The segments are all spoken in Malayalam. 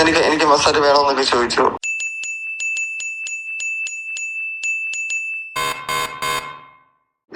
എനിക്ക് മസാല വേണമെന്നൊക്കെ ചോദിച്ചു.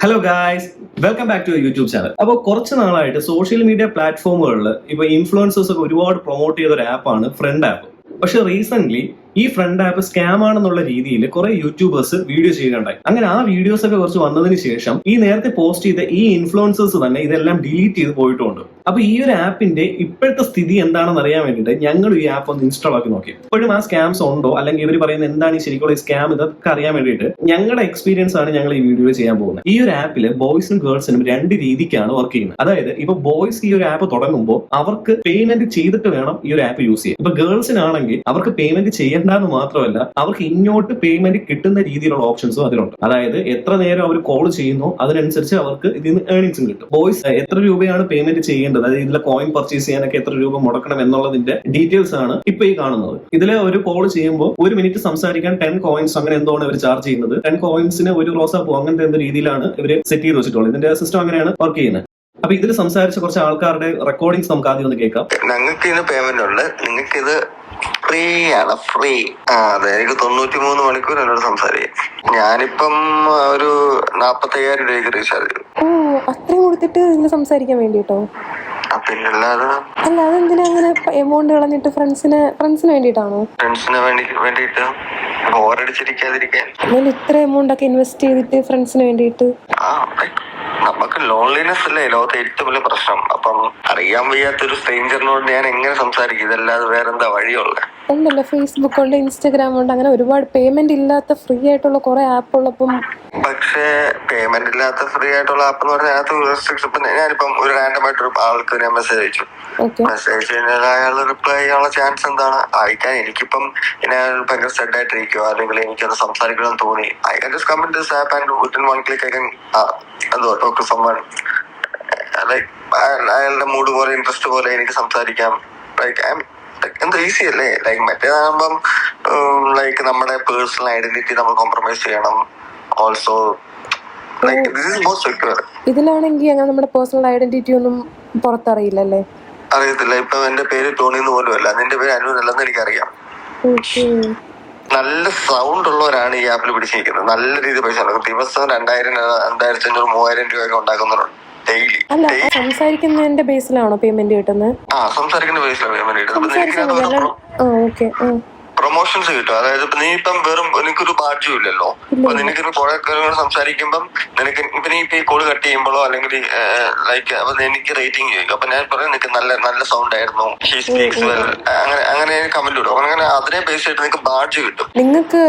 Hello guys, welcome back to YouTube channel. അപ്പോൾ കുറച്ച് നാളായിട്ട് സോഷ്യൽ മീഡിയ പ്ലാറ്റ്ഫോമുകളിൽ ഇപ്പോൾ ഇൻഫ്ലുവൻസേഴ്സ് ഒക്കെ ഒരുപാട് പ്രൊമോട്ട് ചെയ്ത ഒരു ആപ്പാണ് ഫ്രണ്ട് ആപ്പ്. പക്ഷെ റീസെന്റ് ഈ ഫ്രണ്ട് ആപ്പ് സ്കാം ആണെന്നുള്ള രീതിയിൽ കുറെ യൂട്യൂബേഴ്സ് വീഡിയോ ചെയ്യുകയുണ്ടായി. അങ്ങനെ ആ വീഡിയോസ് ഒക്കെ കുറച്ച് വന്നതിന് ശേഷം ഈ നേരത്തെ പോസ്റ്റ് ചെയ്ത ഈ ഇൻഫ്ലുവൻസേഴ്സ് തന്നെ ഇതെല്ലാം ഡിലീറ്റ് ചെയ്ത് പോയിട്ടുണ്ട്. അപ്പൊ ഈ ഒരു ആപ്പിന്റെ ഇപ്പോഴത്തെ സ്ഥിതി എന്താണെന്ന് അറിയാൻ വേണ്ടിയിട്ട് ഞങ്ങൾ ഈ ആപ്പ് ഒന്ന് ഇൻസ്റ്റാൾ ആക്കി നോക്കി. ഇപ്പോഴും ആ സ്കാംസ് ഉണ്ടോ, അല്ലെങ്കിൽ ഇവർ പറയുന്നത് എന്താണ് ഈ ശരിക്കുള്ള ഈ സ്കാം, ഇതൊക്കെ അറിയാൻ വേണ്ടിയിട്ട് ഞങ്ങളുടെ എക്സ്പീരിയൻസ് ആണ് ഞങ്ങൾ ഈ വീഡിയോ ചെയ്യാൻ പോകുന്നത്. ഈ ഒരു ആപ്പിൽ ബോയ്സിനും ഗേൾസിനും രണ്ട് രീതിക്കാണ് വർക്ക് ചെയ്യുന്നത്. അതായത് ഇപ്പൊ ബോയ്സ് ഈ ഒരു ആപ്പ് തുടങ്ങുമ്പോൾ അവർക്ക് പേയ്മെന്റ് ചെയ്തിട്ട് വേണം ഈ ഒരു ആപ്പ് യൂസ് ചെയ്യാൻ. ഇപ്പൊ ഗേൾസിനാണെങ്കിൽ അവർക്ക് പേയ്മെന്റ് ചെയ്യേണ്ടെന്ന് മാത്രമല്ല, അവർക്ക് ഇങ്ങോട്ട് പേയ്മെന്റ് കിട്ടുന്ന രീതിയിലുള്ള ഓപ്ഷൻസും അതിലുണ്ട്. അതായത് എത്ര നേരം അവർ കോൾ ചെയ്യുന്നു അതിനനുസരിച്ച് അവർക്ക് ഇതിന് ഏർണിങ്സും കിട്ടും. ബോയ്സ് എത്ര രൂപയാണ് പേയ്മെന്റ് ചെയ്യേണ്ടത്, അതായത് ഇതിലെ കോയിൻ പർച്ചേസ് ചെയ്യാനൊക്കെ എത്ര രൂപ മുടക്കണം എന്നുള്ളതിന്റെ ഡീറ്റെയിൽസ് ആണ് ഇപ്പൊ ഈ കാണുന്നത്. ഇതിലെ ഒരു കോൾ ചെയ്യുമ്പോൾ 1 മിനിറ്റ് സംസാരിക്കാൻ 10 കോയിൻസ് അങ്ങനെ എന്താണ് ഇവർ ചാർജ് ചെയ്യുന്നത്. 10 കോയിൻസിന് ഒരു റോസാപ്പൂ അങ്ങനത്തെ എന്ത് രീതിയിലാണ് ഇവർ സെറ്റ് ചെയ്ത് വെച്ചിട്ടുള്ളത്. ഇതിന്റെ സിസ്റ്റം അങ്ങനെയാണ് വർക്ക് ചെയ്യുന്നത്. അപ്പൊ ഇതിൽ സംസാരിച്ച കുറച്ച് ആൾക്കാരുടെ റെക്കോർഡിങ്സ് നമുക്ക് ആദ്യം ഒന്ന് കേൾക്കാം. ഞങ്ങൾക്ക് ഇതിന് പേയ്മെന്റ് ഉണ്ട്, നിങ്ങൾക്ക് ഇത് ഫ്രീ ആണ്, ഫ്രീ. അതെ, എനിക്ക് 93 മണിക്കൂർ എന്നോട് സംസാരിക്കും. ഞാനിപ്പം ഒരു 45,000 രൂപയ്ക്ക് റീചാർജ് ചെയ്തു. അത്രയും കൊടുത്തിട്ട് ഇതിൽ സംസാരിക്കാൻ വേണ്ടിട്ടോ? പിന്നല്ലാതെ അല്ല, അതെന്തിനാ അങ്ങനെ എമൗണ്ട് കളഞ്ഞിട്ട്? ഫ്രണ്ട്സിന് വേണ്ടിട്ടാണോ? ഫ്രണ്ട്സിന് വേണ്ടിട്ട് ബോറടിച്ചിരിക്കാതിരിക്കാൻ. ഇത്ര എമൗണ്ട് ഒക്കെ ഇൻവെസ്റ്റ് ചെയ്തിട്ട് ഫ്രണ്ട്സിന് വേണ്ടിയിട്ട്? നമുക്ക് ലോൺലിനെസ് അല്ലേ ലോകത്തെ ഏറ്റവും വലിയ പ്രശ്നം. അപ്പം അറിയാൻ വയ്യാത്തൊരു സ്ട്രേഞ്ചറിനോട് ഞാൻ എങ്ങനെ സംസാരിക്കും? ഇതല്ലാതെ വേറെന്താ വഴിയുള്ളത്? ഉണ്ടല്ലോ, ഫേസ്ബുക്ക് ഉണ്ട്, ഇൻസ്റ്റാഗ്രാം ഉണ്ട്, അങ്ങനെ ഒരുപാട് പേയ്മെന്റ് ഇല്ലാത്ത ഫ്രീ ആയിട്ടുള്ള കുറെ ആപ്പ് ഉള്ളപ്പം. പക്ഷേ പേയ്മെന്റ് ഇല്ലാത്ത ഫ്രീ ആയിട്ടുള്ള ആപ്പ് എന്ന് പറഞ്ഞാൽ അതിനകത്ത് റെസ്ട്രിക്ഷൻ. ഇപ്പൊ ഞാനിപ്പം ഒരു റാൻഡം ആയിട്ടൊരു ആൾക്ക് ഞാൻ മെസ്സേജ് അയച്ചു. മെസ്സേജ് കഴിഞ്ഞാൽ അയാൾ റിപ്ലൈ ചെയ്യാനുള്ള ചാൻസ് എന്താണ്? അയക്കാൻ എനിക്കിപ്പം ഞാൻ ഭയങ്കര സെഡ് ആയിട്ടിരിക്കുവോ, അല്ലെങ്കിൽ എനിക്കത് സംസാരിക്കണമെന്ന് തോന്നി, I can just come in this app and within 1 click I can talk to someone. Like അയാളുടെ മൂഡ് പോലെ, ഇൻട്രസ്റ്റ് പോലെ എനിക്ക് സംസാരിക്കാം. ലൈക്ക് എന്താ ഈസി അല്ലേ? ലൈക്ക് മറ്റേതാകുമ്പം ലൈക്ക് നമ്മുടെ പേഴ്സണൽ ഐഡന്റിറ്റി നമ്മൾ കോംപ്രമൈസ് ചെയ്യണം. Also like this is more secure. ഇതിലാണെങ്കിൽ അങ്ങനെ നമ്മുടെ പേഴ്സണൽ ഐഡന്റിറ്റി ഒന്നും പുറത്തറിയില്ലല്ലേ? അറിയത്തില്ല. ഇപ്പൊ എന്റെ പേര് ടോണി എന്ന് പോലും അല്ല, നിന്റെ പേര് അനു അല്ലെന്ന് എനിക്കറിയാം. നല്ല സൗണ്ട് ഉള്ളവരാണ് ഈ ആപ്പിൽ പിടിച്ചിരിക്കുന്നത്. നല്ല രീതിയിൽ പൈസ ഉണ്ടാക്കും. ദിവസം 2,000, 2,500, 3,000 രൂപയൊക്കെ ഉണ്ടാക്കുന്നവരുണ്ട് ഡെയിലി. സംസാരിക്കുന്നതിന്റെ ബേസിലാണോ പേയ്മെന്റ് കിട്ടുന്നത്? സംസാരിക്കുന്ന ബേസിലാണ് പേയ്മെന്റ് കിട്ടുന്നത്. പ്രൊമോഷൻസ് കിട്ടും. അതായത് ഇപ്പൊ നീ ഇപ്പം വെറും എനിക്കൊരു ബാഡ്ജും ഇല്ലല്ലോ. അപ്പൊ നിനക്ക് കുറെ കാര്യങ്ങൾ സംസാരിക്കുമ്പം നിനക്ക് ഇപ്പൊ നീ ഇപ്പൊ ഈ കോള് കട്ട് ചെയ്യുമ്പോഴോ അല്ലെങ്കിൽ ലൈക്ക് അപ്പൊ എനിക്ക് റേറ്റിംഗ് ചോദിക്കും. അപ്പൊ ഞാൻ പറയാം നിനക്ക് നല്ല സൗണ്ട് ആയിരുന്നു, അങ്ങനെ കമന്റ് ഇടും. അങ്ങനെ അതിനെ ബേസ് ചെയ്തിട്ട് നിനക്ക് ബാഡ്ജ് കിട്ടും. നിങ്ങൾക്ക്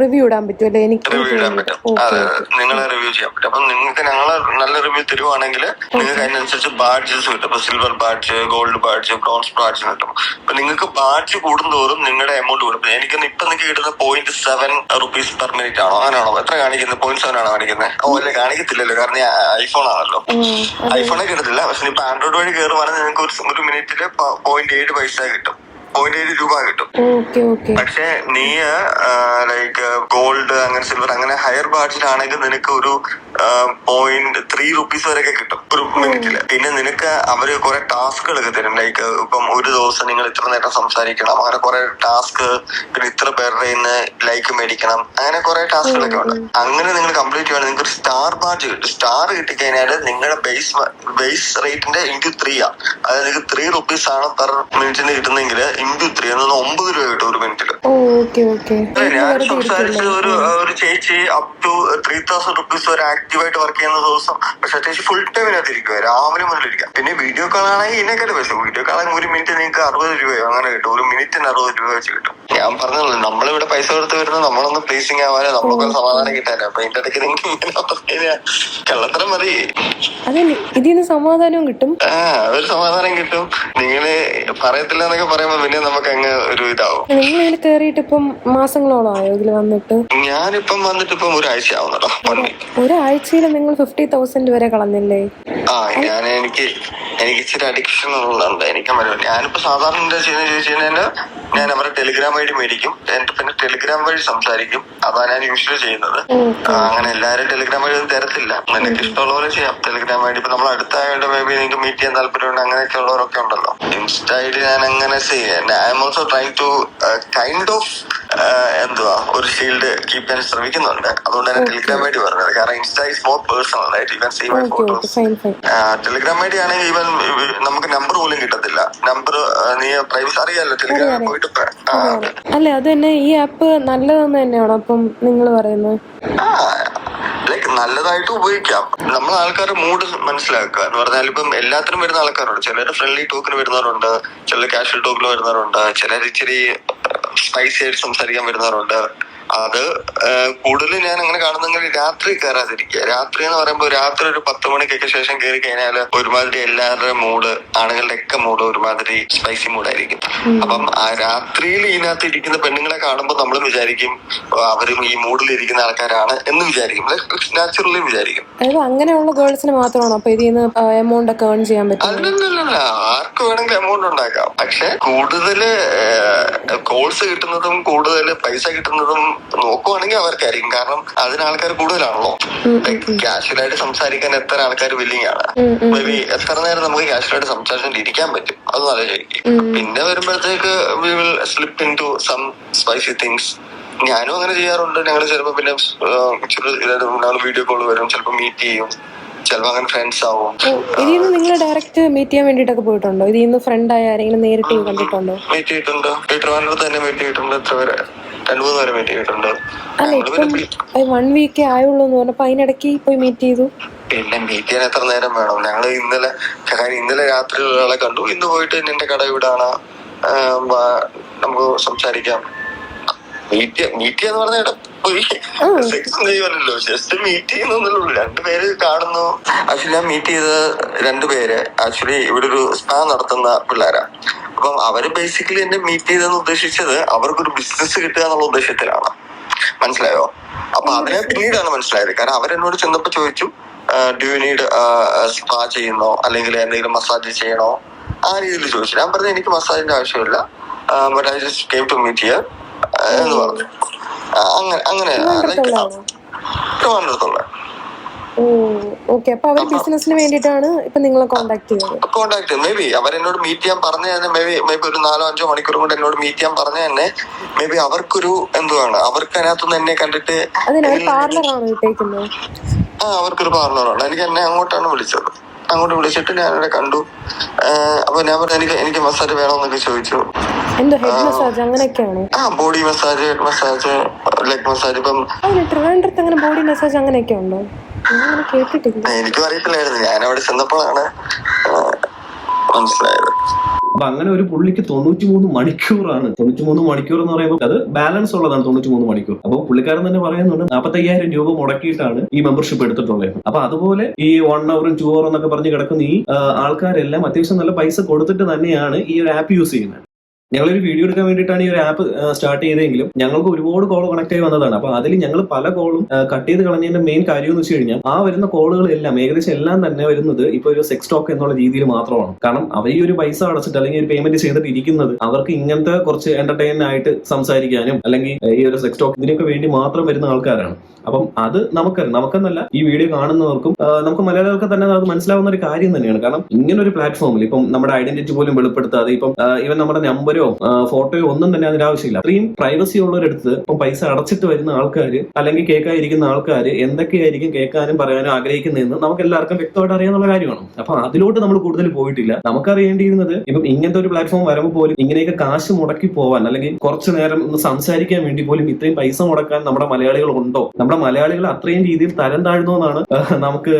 റിവ്യൂ ഇടാൻ പറ്റും? റിവ്യൂ ഇടാൻ പറ്റും. അതെ, നിങ്ങളെ റിവ്യൂ ചെയ്യാൻ പറ്റും. അപ്പൊ നിങ്ങൾക്ക് ഞങ്ങളെ നല്ല റിവ്യൂ തരുവാണെങ്കിൽ നിങ്ങൾക്ക് അതിനനുസരിച്ച് ബാഡ്ജസ് കിട്ടും. ഇപ്പൊ silver badge, gold badge, bronze badge കിട്ടും. അപ്പൊ നിങ്ങൾക്ക് ബാഡ്ജ് കൂടുന്തോറും നിങ്ങളുടെ എമൗണ്ട് കൂടും. എനിക്ക് ഇപ്പൊ നിങ്ങൾക്ക് കിട്ടുന്ന 0.7 rupees പെർ മിനിറ്റ് ആണോ? അങ്ങനെയാണോ? എത്ര കാണിക്കുന്നത്? 0.7 ആണോ കാണിക്കുന്നത്? അല്ലെ, കാണിക്കത്തില്ലല്ലോ, കാരണം ഐഫോൺ ആണല്ലോ. ഐഫോണൊക്കെ കിട്ടത്തില്ല. പക്ഷെ ഇപ്പൊ ആൻഡ്രോയിഡ് വഴി കയറുവാണെങ്കിൽ നിങ്ങൾക്ക് ഒരു മിനിറ്റില് 0.7 പൈസ കിട്ടും, 0.7 രൂപ കിട്ടും. പക്ഷെ നീ ലൈക്ക് ഗോൾഡ്, അങ്ങനെ സിൽവർ, അങ്ങനെ ഹയർ ബാഡ്ജിലാണെങ്കിൽ നിനക്ക് ഒരു 0.3 rupees വരെയൊക്കെ കിട്ടും ഒരു മിനിറ്റില്. പിന്നെ നിനക്ക് അവര് കുറെ ടാസ്കുകളൊക്കെ തരും. ലൈക്ക് ഇപ്പം ഒരു ദിവസം നിങ്ങൾ ഇത്ര നേരം സംസാരിക്കണം, അങ്ങനെ കുറെ ടാസ്ക്. പിന്നെ ഇത്ര പേരുടെ ലൈക്ക് മേടിക്കണം, അങ്ങനെ കുറെ ടാസ്കുകളൊക്കെ ഉണ്ട്. അങ്ങനെ നിങ്ങൾ കംപ്ലീറ്റ് ചെയ്യുകയാണെങ്കിൽ നിങ്ങൾക്ക് ഒരു സ്റ്റാർ ബാഡ്ജ് കിട്ടും. സ്റ്റാർ കിട്ടിക്കഴിഞ്ഞാൽ നിങ്ങളുടെ ബേസ് റേറ്റിന്റെ × 3 ആ. അതായത് നിങ്ങൾക്ക് 3 rupees ആണ് പെർ മിനിറ്റിന് കിട്ടുന്നെങ്കിൽ × 3 എന്ന 9 രൂപ കിട്ടും ഒരു മിനിറ്റില്. ഞാൻ സംസാരിച്ച ഒരു ചേച്ചി അപ് ടു 3,000 rupees വരെ ആക്റ്റീവായിട്ട് വർക്ക് ചെയ്യുന്ന ദിവസം. പക്ഷെ ചേച്ചി ഫുൾ ടൈം ഇതിനകത്ത് ഇരിക്കുക, രാവിലെ മുതൽ ഇരിക്കാം. പിന്നെ വീഡിയോ കോൾ ആണെങ്കിൽ ഇതിനേക്കാൾ പൈസ. വീഡിയോ കോൾ ആണെങ്കിൽ ഒരു മിനിറ്റ് നിങ്ങൾക്ക് 60 രൂപയോ അങ്ങനെ കിട്ടും. ഒരു മിനിറ്റിന് 60 രൂപ വെച്ച് കിട്ടും. ഞാൻ പറഞ്ഞല്ലോ, നമ്മളിവിടെ പൈസ കൊടുത്ത് വരുന്നത് നമ്മളൊന്ന് പ്ലേസിങ് ആവാനോ നമുക്കൊരു സമാധാനം കിട്ടാനോ. അപ്പൊ ഇതിന്റെ ഇടയ്ക്ക് നിങ്ങൾക്ക് കള്ളത്തരം മതി. ഇതിന് സമാധാനവും കിട്ടും. ഒരു സമാധാനം കിട്ടും. നിങ്ങള് പറയത്തില്ല എന്നൊക്കെ പറയുമ്പോ പിന്നെ നമുക്ക് അങ്ങ് ഒരു ഇതാവും. നിങ്ങൾ ഇതിൽ കയറിയിട്ട് ഇപ്പം മാസങ്ങളോളം ആയോ ഇതിൽ വന്നിട്ട്? ഞാനിപ്പം വന്നിട്ട് ഇപ്പം ഒരാഴ്ച ആവുന്നല്ലോ. ഒരാഴ്ചയിൽ നിങ്ങൾ 50,000 വരെ കളഞ്ഞില്ലേ? എനിക്ക് എനിക്ക് ഇച്ചിരി അഡിക്ഷൻ ഉള്ളുണ്ട്. എനിക്ക് ഞാനിപ്പോ സാധാരണ എന്താ ചെയ്യുന്നത് ചോദിച്ചു കഴിഞ്ഞാല് ഞാൻ അവരുടെ ടെലിഗ്രാം ഐഡി മേടിക്കും, എന്നിട്ട് പിന്നെ ടെലിഗ്രാം വഴി സംസാരിക്കും. അതാണ് ഞാൻ യൂഷ്വലി ചെയ്യുന്നത്. അങ്ങനെ എല്ലാവരും ടെലിഗ്രാം വഴി ഒന്നും തരത്തില്ല. നിനക്ക് ഇഷ്ടമുള്ള പോലെ ചെയ്യാം. ടെലിഗ്രാം ഐഡി ഇപ്പൊ നമ്മൾ അടുത്തായിട്ട് മേ ബി നിങ്ങൾക്ക് മീറ്റ് ചെയ്യാൻ താല്പര്യമുണ്ട്, അങ്ങനെയൊക്കെ ഉള്ളവരൊക്കെ ഉണ്ടല്ലോ. ഇൻസ്റ്റ ഐഡി ഞാൻ അങ്ങനെ ചെയ്യാം. I'm also try to kind of ഒരു ഷീൽഡ് കീപ്പ് ചെയ്യാൻ ശ്രമിക്കുന്നുണ്ട്. അതുകൊണ്ടാണ് ടെലിഗ്രാം ഐഡി പറഞ്ഞത്. കാരണം ഇൻസ്റ്റ ഈസ് മോർ പേഴ്സണൽ ആയിട്ട് you can see my photos. Telegram ID ആണെങ്കിൽ ഈവൻ നമുക്ക് നമ്പർ പോലും കിട്ടത്തില്ല. നമ്പർ നീ പ്രൈവസി അറിയാലോ, ടെലിഗ്രാമിൽ പോയിട്ട്. അല്ലെ, അത് തന്നെ ഈ ആപ്പ് നല്ലതെന്ന് തന്നെയാണോ അപ്പം നിങ്ങൾ പറയുന്നത്? ലൈക്ക് നല്ലതായിട്ട് ഉപയോഗിക്കാം. നമ്മൾ ആൾക്കാരുടെ മൂഡ് മനസ്സിലാക്കുക എന്ന് പറഞ്ഞാൽ ഇപ്പം എല്ലാത്തിനും വരുന്ന ആൾക്കാരുണ്ട്. ചിലർ ഫ്രണ്ട്ലി ടോക്കിന് വരുന്നവരുണ്ട്, ചിലർ കാഷ്വൽ ടോക്കിന് വരുന്നവരുണ്ട്, ചിലർ ഇച്ചിരി സ്പൈസി ആയിട്ട് സംസാരിക്കാൻ വരുന്നവരുണ്ട്. അത് കൂടുതൽ ഞാൻ അങ്ങനെ കാണുന്നെങ്കിൽ രാത്രി കയറാതിരിക്കുക. രാത്രി എന്ന് പറയുമ്പോൾ രാത്രി ഒരു 10 മണിക്കൊക്കെ ശേഷം കയറി കഴിഞ്ഞാൽ ഒരുമാതിരി എല്ലാവരുടെയും മൂഡ്, ആണുങ്ങളുടെ ഒക്കെ മൂഡ് ഒരുമാതിരി സ്പൈസി മൂഡായിരിക്കും. അപ്പം ആ രാത്രിയിൽ ഇതിനകത്ത് ഇരിക്കുന്ന പെണ്ണുങ്ങളെ കാണുമ്പോൾ നമ്മൾ വിചാരിക്കും അവരും ഈ മൂഡിൽ ഇരിക്കുന്ന ആൾക്കാരാണ് എന്ന് വിചാരിക്കും. നാച്ചുറലി വിചാരിക്കും. അങ്ങനെയുള്ള ഗേൾസിന് മാത്രമാണോ അപ്പൊ ഇതിൽ നിന്ന് എമൗണ്ട് ഒക്കെ ഏൺ ചെയ്യാൻ പറ്റും? അല്ലല്ല, ആർക്ക് വേണമെങ്കിൽ എമൗണ്ട് ഉണ്ടാക്കാം. പക്ഷെ കൂടുതൽ കോൾസ് കിട്ടുന്നതും കൂടുതൽ പൈസ കിട്ടുന്നതും നോക്കുവാണെങ്കിൽ അവർക്കായിരിക്കും. കാരണം അതിന് ആൾക്കാർ കൂടുതലാണല്ലോ. കാഷ്വലായിട്ട് സംസാരിക്കാൻ എത്ര ആൾക്കാർ വില്ലിങ് ആണ്. മേ ബി എത്ര നേരം നമുക്ക് കാഷ്വലായിട്ട് സംസാരിച്ചുകൊണ്ട് ഇരിക്കാൻ പറ്റും, അത് ആലോചിക്കും. പിന്നെ വരുമ്പോഴത്തേക്ക് we will slip into some spicy things. ഞാനും അങ്ങനെ ചെയ്യാറുണ്ട്. ഞങ്ങൾ ചിലപ്പോ പിന്നെ ഞങ്ങൾ വീഡിയോ കോൾ വരും, ചിലപ്പോ മീറ്റ് ചെയ്യും, ചിലപ്പോ അങ്ങനെ ഫ്രണ്ട്സ് ആവും. ഇതിന്ന് നിങ്ങൾ ഡയറക്റ്റ് മീറ്റ് ചെയ്യാൻ വേണ്ടിട്ടൊക്കെ പോയിട്ടുണ്ടോ? ഇതിന്ന് ഫ്രണ്ട് ആയ ആരെങ്കിലും നേരിട്ട് കണ്ടിട്ടുണ്ടോ? മീറ്റ് ചെയ്തിട്ടുണ്ട്. ട്രിവാൻഡ്രത്ത് തന്നെ മീറ്റ് ചെയ്തിട്ടുണ്ട്. എത്ര പേര് 2-3 പേരെ മീറ്റ് ചെയ്തിട്ടുണ്ട്. അല്ല, ഇപ്പം 1 വീക്കേ ആയുള്ളൂ എന്ന് പറഞ്ഞപ്പോ അതിനിടയ്ക്ക് പോയി മീറ്റ് ചെയ്തു. പിന്നെ മീറ്റ് ചെയ്യാൻ എത്ര നേരം വേണം? ഞങ്ങള് ഇന്നലെ രാത്രി ഒരാളെ കണ്ടു. ഇന്ന് പോയിട്ട് നിന്റെ കട ഇവിടാണ്, നമുക്ക് സംസാരിക്കാം. മീറ്റ് ചെയ്യാന്ന് പറഞ്ഞ പോയി സെക്സ് ചെയ്യുമല്ലോ, ജസ്റ്റ് മീറ്റ് ചെയ്യുന്നല്ലോ. 2 പേര് കാണുന്നു. ആക്ച്വലി ഞാൻ മീറ്റ് ചെയ്ത 2 പേര് ആക്ച്വലി ഇവിടെ ഒരു സ്പാ നടത്തുന്ന പിള്ളേരാ. അപ്പം അവര് ബേസിക്കലി എന്നെ മീറ്റ് ചെയ്തെന്ന് ഉദ്ദേശിച്ചത് അവർക്കൊരു ബിസിനസ് കിട്ടുക എന്നുള്ള ഉദ്ദേശത്തിലാണ്. മനസ്സിലായോ? അപ്പൊ അതിനെ പിന്നീടാണ് മനസ്സിലായത്. കാരണം അവരെന്നോട് ചെന്നപ്പോ ചോദിച്ചു, ഡു യു നീഡ് സ്പാ ചെയ്യുന്നോ, അല്ലെങ്കിൽ എന്തെങ്കിലും മസാജ് ചെയ്യണോ, ആ രീതിയിൽ ചോദിച്ചു. ഞാൻ പറഞ്ഞു എനിക്ക് മസാജിന്റെ ആവശ്യമില്ല, but I just came to meet here എന്ന് പറഞ്ഞു. അങ്ങനെ ട്രിവാൻഡ്രത്തുള്ള ബിസിനസിന് വേണ്ടിയിട്ടാണ് ഇപ്പൊ നിങ്ങളെ കോണ്ടാക്ട് ചെയ്തത്. മേ ബി അവരെന്നോട് മീറ്റ് ചെയ്യാൻ പറഞ്ഞു തന്നെ, മേ ബി ഒരു 4-5 മണിക്കൂർ കൊണ്ട് എന്നോട് മീറ്റ് ചെയ്യാൻ പറഞ്ഞു തന്നെ. മേ ബി അവർക്കൊരു എന്തുവാണ്, അവർക്ക് അതിനകത്തുനിന്ന് എന്നെ കണ്ടിട്ട് അവർക്കൊരു പാർലറാണ്. എന്നെ അങ്ങോട്ടാണ് വിളിച്ചത്. അങ്ങോട്ട് വിളിച്ചിട്ട് ഞാൻ അവിടെ കണ്ടു. അപ്പൊ ഞാൻ പറഞ്ഞു എനിക്ക് മസാജ് വേണമെന്നൊക്കെ ചോദിച്ചു. Body massage, head massage, leg massage. ഇപ്പം ബോഡി മസാജ് അങ്ങനെയൊക്കെ ഉണ്ടോ? എനിക്കും അറിയത്തില്ലായിരുന്നു. ഞാൻ അവിടെ ചെന്നപ്പോഴാണ് മനസ്സിലായത്. അപ്പൊ അങ്ങനെ ഒരു പുള്ളിക്ക് 93 മണിക്കൂറാണ്. 93 മണിക്കൂർ എന്ന് പറയുമ്പോൾ അത് ബാലൻസ് ഉള്ളതാണ് 93 മണിക്കൂർ. അപ്പൊ പുള്ളിക്കാരൻ തന്നെ പറയുന്നുണ്ട് 45,000 രൂപ മുടക്കിയിട്ടാണ് ഈ മെമ്പർഷിപ്പ് എടുത്തിട്ടുള്ളത്. അപ്പൊ അതുപോലെ ഈ 1 hour 2 hour എന്നൊക്കെ പറഞ്ഞ് കിടക്കുന്ന ഈ ആൾക്കാരെല്ലാം അത്യാവശ്യം നല്ല പൈസ കൊടുത്തിട്ട് തന്നെയാണ് ഈ ഒരു ആപ്പ് യൂസ് ചെയ്യുന്നത്. ഞങ്ങളൊരു വീഡിയോ എടുക്കാൻ വേണ്ടിയിട്ടാണ് ഈ ഒരു ആപ്പ് സ്റ്റാർട്ട് ചെയ്തെങ്കിലും ഞങ്ങൾക്ക് ഒരുപാട് കോൾ കണക്ട് ആയി വന്നതാണ്. അപ്പൊ അതിൽ ഞങ്ങൾ പല കോളും കട്ട് ചെയ്ത് കളഞ്ഞതിന്റെ മെയിൻ കാര്യം എന്ന് വെച്ച് കഴിഞ്ഞാൽ ആ വരുന്ന കോളുകളെല്ലാം ഏകദേശം എല്ലാം തന്നെ വരുന്നത് ഇപ്പൊ ഒരു സെക്സ് ടോക്ക് എന്നുള്ള രീതിയിൽ മാത്രമാണ്. കാരണം അവർ ഈ ഒരു പൈസ അടച്ചിട്ട് അല്ലെങ്കിൽ ഒരു പേയ്മെന്റ് ചെയ്തിട്ട് ഇരിക്കുന്നത് അവർക്ക് ഇങ്ങനത്തെ കുറച്ച് എന്റർടൈൻ ആയിട്ട് സംസാരിക്കാനും അല്ലെങ്കിൽ ഈ ഒരു സെക്സ് ടോക്ക് ഇതിനൊക്കെ വേണ്ടി മാത്രം വരുന്ന ആൾക്കാരാണ്. അപ്പം അത് നമുക്കെന്നല്ല ഈ വീഡിയോ കാണുന്നവർക്കും നമുക്ക് മലയാളികൾക്ക് തന്നെ അത് മനസ്സിലാവുന്ന ഒരു കാര്യം തന്നെയാണ്. കാരണം ഇങ്ങനെ ഒരു പ്ലാറ്റ്ഫോമിൽ ഇപ്പം നമ്മുടെ ഐഡന്റിറ്റി പോലും വെളിപ്പെടുത്താതെ ഇപ്പം ഇവൻ നമ്മുടെ നമ്പരോ ഫോട്ടോയോ ഒന്നും തന്നെ അതിന് ആവശ്യമില്ല. അത്രയും പ്രൈവസി ഉള്ളവരടുത്ത് ഇപ്പം പൈസ അടച്ചിട്ട് വരുന്ന ആൾക്കാർ അല്ലെങ്കിൽ കേൾക്കാതിരിക്കുന്ന ആൾക്കാർ എന്തൊക്കെയായിരിക്കും കേൾക്കാനും പറയാനും ആഗ്രഹിക്കുന്നതെന്ന് നമുക്ക് എല്ലാവർക്കും വ്യക്തമായിട്ട് അറിയാനുള്ള കാര്യമാണ്. അപ്പൊ അതിലോട്ട് നമ്മൾ കൂടുതൽ പോയിട്ടില്ല. നമുക്കറിയേണ്ടിയിരുന്നത് ഇപ്പം ഇങ്ങനത്തെ ഒരു പ്ലാറ്റ്ഫോം വരുമ്പോൾ പോലും ഇങ്ങനെയൊക്കെ കാശ് മുടക്കി പോവാൻ അല്ലെങ്കിൽ കുറച്ചു നേരം ഒന്ന് സംസാരിക്കാൻ വേണ്ടി പോലും ഇത്രയും പൈസ മുടക്കാൻ നമ്മുടെ മലയാളികൾ ഉണ്ടോ, നമ്മുടെ മലയാളികൾ അത്രയും രീതിയിൽ തരം താഴ്ന്നോ എന്നാണ് നമുക്ക്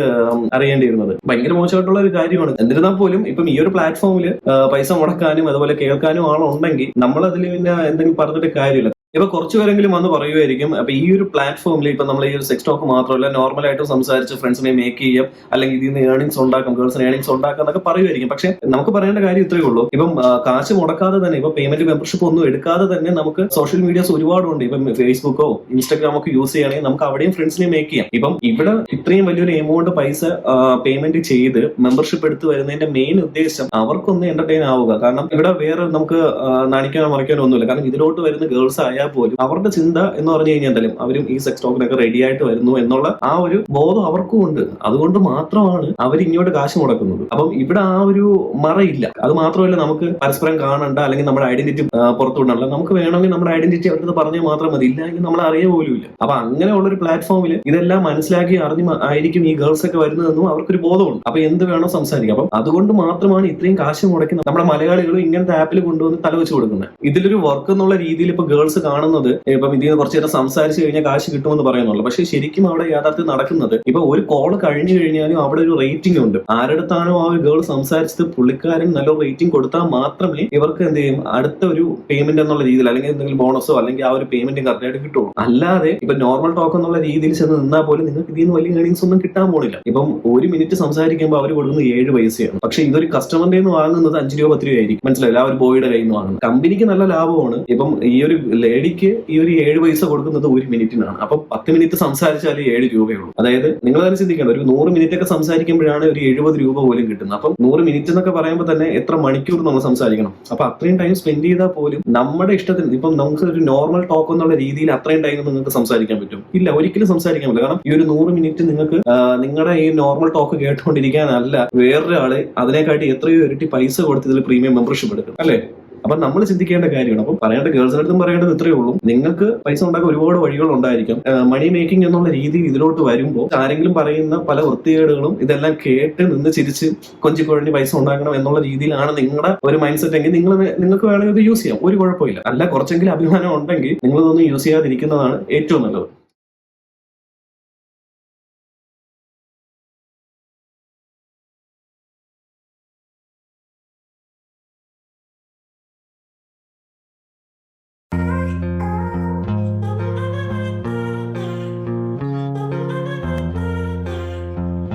അറിയേണ്ടിയിരുന്നത്. ഭയങ്കര മോശമായിട്ടുള്ള ഒരു കാര്യമാണ്. എന്നിരുന്നാൽ പോലും ഇപ്പം ഈ ഒരു പ്ലാറ്റ്ഫോമിൽ പൈസ മുടക്കാനും അതുപോലെ കേൾക്കാനും ആളുണ്ടെങ്കിൽ നമ്മളതിൽ പിന്നെ എന്തെങ്കിലും പറഞ്ഞിട്ട് കാര്യമില്ല. ഇപ്പൊ കുറച്ചുപേരെങ്കിലും വന്ന് പറയുമായിരിക്കും അപ്പൊ ഈ ഒരു പ്ലാറ്റ്ഫോമിൽ ഇപ്പൊ നമ്മൾ ഈ ഒരു സെക്സ് ടോക്ക് മാത്രമല്ല നോർമലായിട്ട് സംസാരിച്ച് ഫ്രണ്ട്സിനെ മേക്ക് ചെയ്യാം, അല്ലെങ്കിൽ ഇതിൽ നിന്ന് ഏർണിങ്സ് ഉണ്ടാക്കാം, ഗേൾസിന് ഏർണിങ്സ് ഉണ്ടാക്കാം എന്നൊക്കെ പറയുമായിരിക്കും. പക്ഷെ നമുക്ക് പറയേണ്ട കാര്യം ഇത്രയേ ഉള്ളൂ. ഇപ്പം കാശ് മുടക്കാതെ തന്നെ, ഇപ്പൊ പേയ്മെന്റ് മെമ്പർഷിപ്പ് ഒന്നും എടുക്കാതെ തന്നെ നമുക്ക് സോഷ്യൽ മീഡിയാസ് ഒരുപാടുണ്ട്. ഇപ്പം ഫേസ്ബുക്കോ ഇൻസ്റ്റാഗ്രാമോ ഒക്കെ യൂസ് ചെയ്യുകയാണെങ്കിൽ നമുക്ക് അവിടെയും ഫ്രണ്ട്സിനെ മേക്ക് ചെയ്യാം. ഇപ്പം ഇവിടെ ഇത്രയും വലിയൊരു എമൗണ്ട് പൈസ പേയ്മെന്റ് ചെയ്ത് മെമ്പർഷിപ്പ് എടുത്ത് വരുന്നതിന്റെ മെയിൻ ഉദ്ദേശം അവർക്കൊന്ന് എന്റർടൈൻ ആവുക. കാരണം ഇവിടെ വേറെ നമുക്ക് നാണിക്കാനോ മറിക്കാനോ ഒന്നുമില്ല. കാരണം ഇതിലോട്ട് വരുന്ന ഗേൾസ് ആയാൽ പോലും അവരുടെ ചിന്ത എന്ന് പറഞ്ഞു കഴിഞ്ഞാൽ എന്തായാലും അവരും ഈ സെക്സ് ടോക്കിനൊക്കെ റെഡി ആയിട്ട് വരുന്നു എന്നുള്ള ആ ഒരു ബോധം അവർക്കും ഉണ്ട്. അതുകൊണ്ട് മാത്രമാണ് അവർ ഇങ്ങോട്ട് കാശ് മുടക്കുന്നത്. അപ്പം ഇവിടെ ആ ഒരു മറയില്ല. അത് മാത്രമല്ല, നമുക്ക് പരസ്പരം കാണണ്ട, അല്ലെങ്കിൽ നമ്മുടെ ഐഡന്റിറ്റി പുറത്തു വിടണമല്ല. നമുക്ക് വേണമെങ്കിൽ നമ്മുടെ ഐഡന്റിറ്റി അവർക്ക് പറഞ്ഞാൽ മാത്രം മതി, ഇല്ലെങ്കിൽ നമ്മൾ അറിയ പോലും ഇല്ല. അപ്പൊ അങ്ങനെയുള്ള ഒരു പ്ലാറ്റ്ഫോമിൽ ഇതെല്ലാം മനസ്സിലാക്കി ആയിരിക്കും ഈ ഗേൾസ് ഒക്കെ വരുന്നതെന്നും അവർക്കൊരു ബോധമുണ്ട്. അപ്പൊ എന്ത് വേണോ സംസാരിക്കാം. അപ്പം അതുകൊണ്ട് മാത്രമാണ് ഇത്രയും കാശ് മുടക്കി നമ്മുടെ മലയാളികളും ഇങ്ങനത്തെ ആപ്പിൽ കൊണ്ടുവന്ന് തലവെച്ച് കൊടുക്കുന്നത്. ഇതിലൊരു വർക്ക് എന്നുള്ള രീതിയിൽ ഇപ്പൊ ഗേൾസ് കാണുന്നത് ഇപ്പം ഇതിൽ നിന്ന് കുറച്ചു നേരം സംസാരിച്ച് കഴിഞ്ഞാൽ കാശ് കിട്ടുമെന്ന് പറയുന്നുള്ളൂ. പക്ഷെ ശരിക്കും അവിടെ യാഥാർത്ഥ്യം നടക്കുന്നത് ഇപ്പൊ ഒരു കോള് കഴിഞ്ഞു കഴിഞ്ഞാലും അവിടെ ഒരു റേറ്റിംഗ് ഉണ്ട്. ആരെടുത്താണോ ആ ഒരു ഗേൾ സംസാരിച്ചത് പുള്ളിക്കാരൻ നല്ല റേറ്റിംഗ് കൊടുത്താൽ മാത്രമേ ഇവർക്ക് എന്ത് ചെയ്യും അടുത്ത ഒരു പേയ്മെന്റ് എന്നുള്ള രീതിയിൽ, അല്ലെങ്കിൽ എന്തെങ്കിലും ബോണസോ അല്ലെങ്കിൽ ആ ഒരു പേയ്മെന്റ് കറക്റ്റായിട്ട് കിട്ടുള്ളൂ. അല്ലാതെ ഇപ്പൊ നോർമൽ ടോക്ക് എന്നുള്ള രീതിയിൽ ചെന്ന് നിന്നാൽ പോലും നിങ്ങൾക്ക് ഇതിൽ നിന്ന് വലിയ ഏർണിങ്സ് ഒന്നും കിട്ടാൻ പോണില്ല. ഇപ്പം 1 മിനിറ്റ് സംസാരിക്കുമ്പോൾ അവർ കൊടുക്കുന്നത് 7 പൈസയാണ്. പക്ഷെ ഇതൊരു കസ്റ്റമറിന്റെ നിന്ന് വാങ്ങുന്നത് 5 രൂപ 10 രൂപ ആയിരിക്കും. മനസ്സിലായില്ല, ആ ഒരു ബോയുടെ കയ്യിൽ നിന്ന് വാങ്ങുന്നത്. കമ്പനിക്ക് നല്ല ലാഭമാണ്. ഇപ്പം ഈ ഒരു ലേഡിക്ക് ഈ ഒരു 7 പൈസ കൊടുക്കുന്നത് 1 മിനിറ്റിനാണ്. അപ്പൊ 10 മിനിറ്റ് സംസാരിച്ചാൽ 7 രൂപയുള്ളൂ. അതായത് നിങ്ങൾ തന്നെ ചിന്തിക്കണം, ഒരു 100 മിനിറ്റ് ഒക്കെ സംസാരിക്കുമ്പോഴാണ് ഒരു 70 രൂപ പോലും കിട്ടുന്നത്. അപ്പം 100 മിനിറ്റ് എന്നൊക്കെ പറയുമ്പോൾ തന്നെ എത്ര മണിക്കൂർ നമ്മൾ സംസാരിക്കണം. അപ്പൊ അത്രയും ടൈം സ്പെൻഡ് ചെയ്താൽ പോലും നമ്മുടെ ഇഷ്ടത്തിന് ഇപ്പം നമുക്ക് ഒരു നോർമൽ ടോക്ക് എന്നുള്ള രീതിയിൽ അത്രയും ടൈം നിങ്ങൾക്ക് സംസാരിക്കാൻ പറ്റും? ഇല്ല, ഒരിക്കലും സംസാരിക്കാൻ പറ്റില്ല. കാരണം ഈ ഒരു 100 മിനിറ്റ് നിങ്ങൾക്ക് നിങ്ങളുടെ ഈ നോർമൽ ടോക്ക് കേട്ടുകൊണ്ടിരിക്കാനല്ല, വേറൊരാള് അതിനെക്കാട്ടി എത്രയോ ഇരട്ടി പൈസ കൊടുത്ത് ഇതിൽ പ്രീമിയം മെമ്പർഷിപ്പ് എടുക്കും, അല്ലേ? അപ്പൊ നമ്മൾ ചിന്തിക്കേണ്ട കാര്യമാണ്. അപ്പൊ പറയേണ്ട ഗേൾസിന്റെ അടുത്തും പറയേണ്ടത് ഇത്രയേ ഉള്ളൂ. നിങ്ങൾക്ക് പൈസ ഉണ്ടാക്കാൻ ഒരുപാട് വഴികൾ ഉണ്ടായിരിക്കും. മണി മേക്കിംഗ് എന്നുള്ള രീതിയിൽ ഇതിലോട്ട് വരുമ്പോൾ ആരെങ്കിലും പറയുന്ന പല വൃത്തികേടുകളും ഇതെല്ലാം കേട്ട് നിന്ന് ചിരിച്ച് കൊഞ്ചിക്കൊഴഞ്ഞ് പൈസ ഉണ്ടാക്കണം എന്നുള്ള രീതിയിലാണ് നിങ്ങളുടെ ഒരു മൈൻഡ് സെറ്റ് എങ്കിൽ നിങ്ങൾക്ക് വേണമെങ്കിൽ ഇത് യൂസ് ചെയ്യാം, ഒരു കുഴപ്പമില്ല. അല്ല, കുറച്ചെങ്കിലും അഭിമാനം ഉണ്ടെങ്കിൽ നിങ്ങളിതൊന്നും യൂസ് ചെയ്യാതിരിക്കുന്നതാണ് ഏറ്റവും നല്ലത്.